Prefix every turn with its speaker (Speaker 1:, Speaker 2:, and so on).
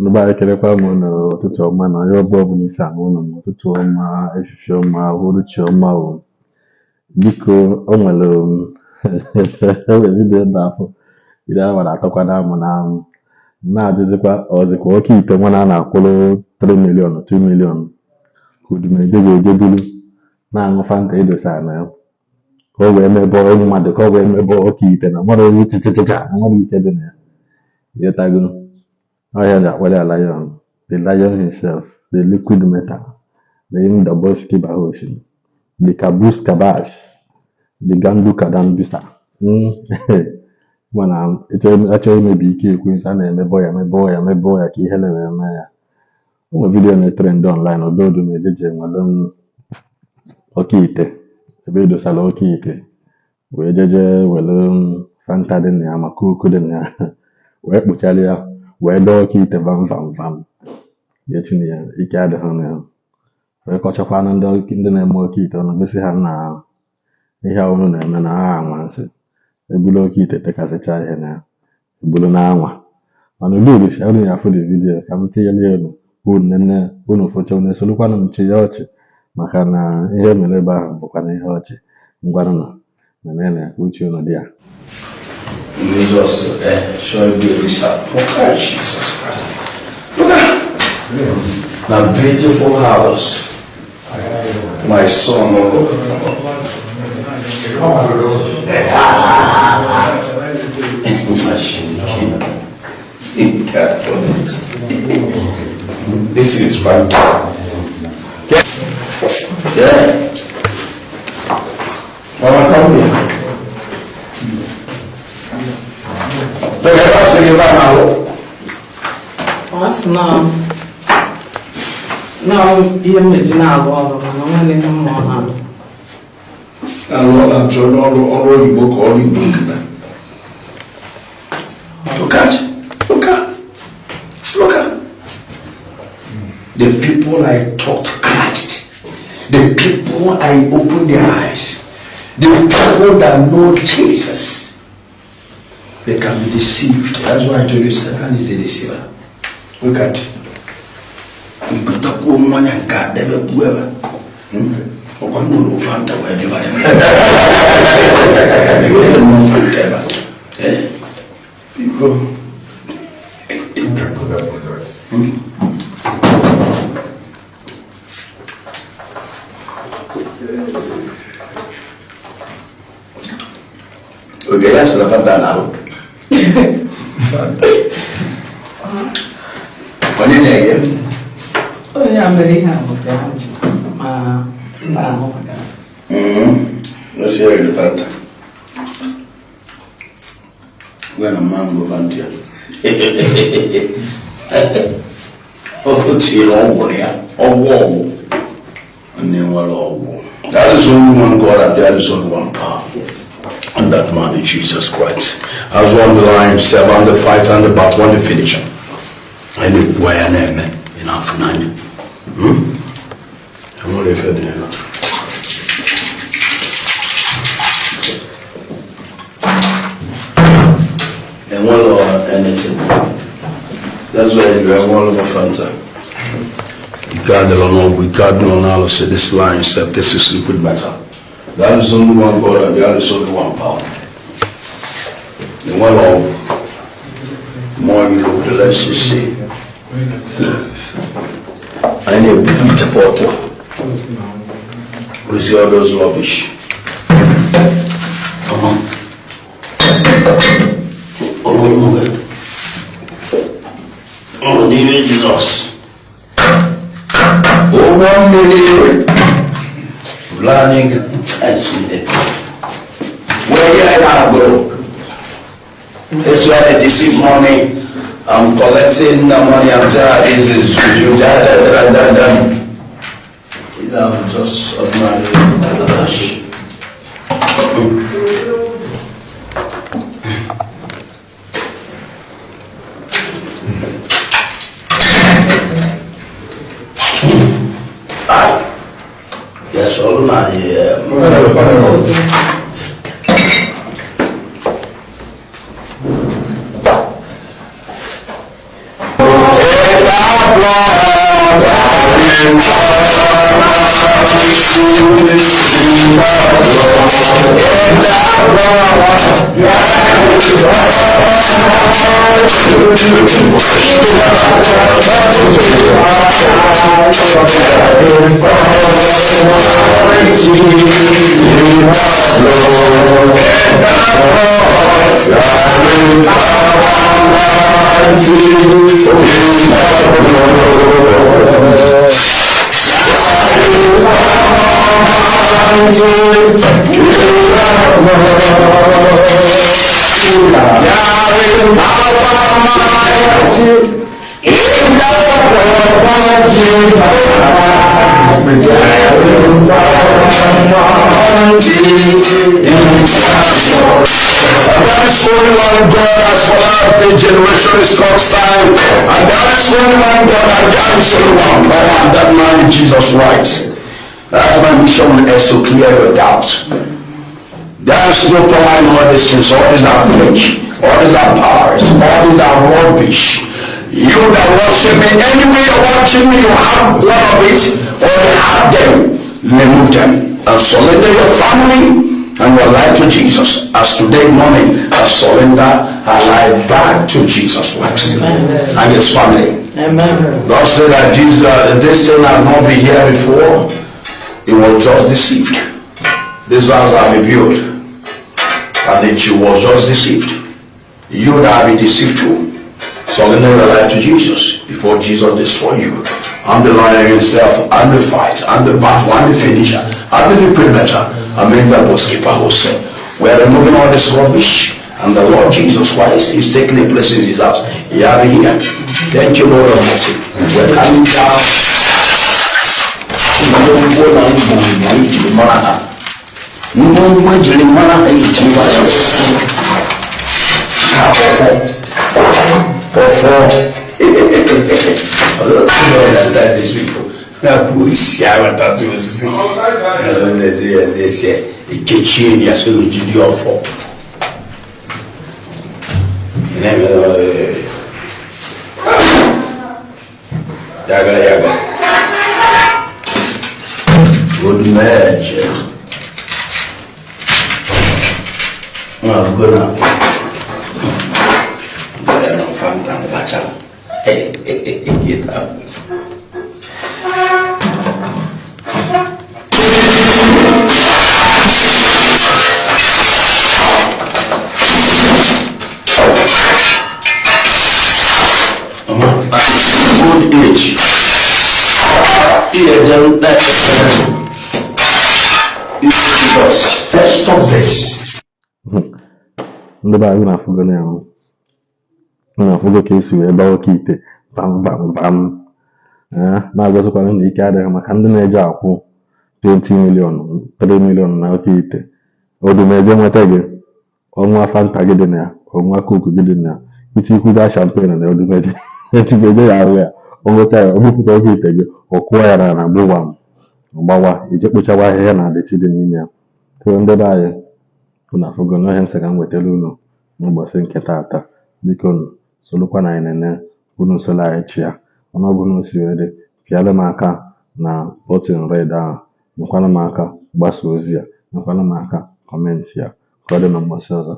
Speaker 1: Nobody can come on to man or your bob in San to ma, Shoma, Huruchoma, Nico, Omalum. Every day, ila wanatoka damu na dizikwa ozikwa oke ite nwana na-akwụrụ 3 million 2 million Odumeje ga-ejebulu na-aṅụ fanta edosa na ya ka o wee mebe onye mmadụ ka o wee mebe oke ite na mmadụ onye chichichicha na mmadụ ike dị na ya ịghọtago ọhịa ji akpọrọ lion, the lion himself, the liquid metal, the Ndaboski Bahoshi, the Kabus Kabash, the Gandu Kadambisa. Mana achọghị imebi ike ekwensu a na-emebo ya ka ihe na-eme ya. Ụmụ vidiyo na-etrend online Odumeje ji enwere oke ite ebe edosara oke ite wee jeje were fanta dị na ya ma koku dị na ya wee kpuchara ya wee dọọ oke ite vam ga-etinye ya ike adịghị na ya wee kọchakwana ndị na-eme oke ite ọnụ gosi ha na ihe ọhụrụ na-eme na ha anwansị ebulu oke ite tekasịcha ihe na ya ebulu na-anwa mana ulu share ya for the video ka m tinyere elu unu focha unu esolukwana m chi ya ọchị maka na ihe mere ebe ahụ bụkwa na ihe ọchị ngwanụ na uche unu dị ya
Speaker 2: Jesus, show you this up. Okay, Jesus Christ. Look at that beautiful house. My son. This is Fanta. Yeah. Mama, come here. Look at us again right now.
Speaker 3: What's now? Now, you're making out all of them. I'm going to come on.
Speaker 2: And all that journal, all you book, all you book. Look at. The people I taught Christ. The people I opened their eyes. The people that know Jesus. They can be deceived. That's why I told you Satan is a deceiver. Look at it. You got to go man and God never whoever. Or no Fanta wherever them. No Fanta. You go. Okay, that's the Fanta now. When you there,
Speaker 3: Oh, yeah, I'm very happy.
Speaker 2: let's hear the Fanta. When a man go Fanta. Oh, chill, all warrior, all war. And then what all war. That is only one God and there is only one power.
Speaker 3: Yes.
Speaker 2: And that man is Jesus Christ. Has won the line, serve on the fight and the battle and the finisher. And the way I name enough nine. I'm not afraid of that. And one or anything. That's why you are all over Fanta. We can't do say this line, serve this is liquid matter. There is only one God and there is only one power. The one of more you look, the less you see. I need to beat the bottle. With all those rubbish. Come on. Oh, dear Jesus. Oh, 1 million. Learning. Where you are, bro? That's why they deceive money. I'm collecting the money. I'm tired. This is you. These are just ordinary calabash. Yes, all my Generation is called sign, and there is only one God, and there is only one power, and that man is Jesus Christ. That's my mission on earth, to clear your doubt. There is no power in all these things. All these are fake, all these are powers, all these are rubbish. You that worship me, anyway you're watching me, you have one of it, or you have them, remove them, and surrender your family and your life to Jesus. As today morning, I surrender our life back to Jesus Christ. Amen. And his family. Amen. God said that this thing has not been here before. It was just deceived. This house have been built, and it was just deceived. You that have been deceived too, surrender your life to Jesus before Jesus destroy you. I'm the lion himself, I'm the fight, I'm the battle, I'm the finisher, I'm the perimeter, I'm the keeper who said, we are removing all this rubbish, and the Lord Jesus Christ is taking a place in his house. Yeah, here. Thank you, Lord Almighty. We're coming down. I don't understand these people. Who is here? What does he see? I don't know. This year, it gets you. So you do your fault. Yaga. Odumeje. I'm gonna. Fanta, Fanta. Good age. Stop this.
Speaker 1: Ndị be anyị na-afụgo na ahụ na-afụgo ka esi wee gbawa Oke Ite bam na-agọzikwana na ike adịghị maka ndị na-eje akwụ 20 million 3 million na Oke Ite. Odumeje nweta gị ọnwa Fanta gị dị na ya, ọnwa Coke gị dị na ya, itikwuda champagne na Odumeje echibeje ya ahụ ya, ọ nweta ya, ọ bụpụta Oke Ite gị, ọ kụọ ya na gbụwa gbawa, ije kpochawa ahịhịa na adịchi dị n'ime ya. Tụọ ndị be anyị unu afụgo na ihe nsị ka m wetara unu n'ụbọchị nke taata. Biko solukwa na anyị nene unu solo anyị chia, ọnụọbụ na osi were pịala m aka na bọtịn red ahụ, nyekwana m aka gbasa ozi ya, nyekwana m aka kọmentị ya, ka ọ dị na mgbasa ọzọ.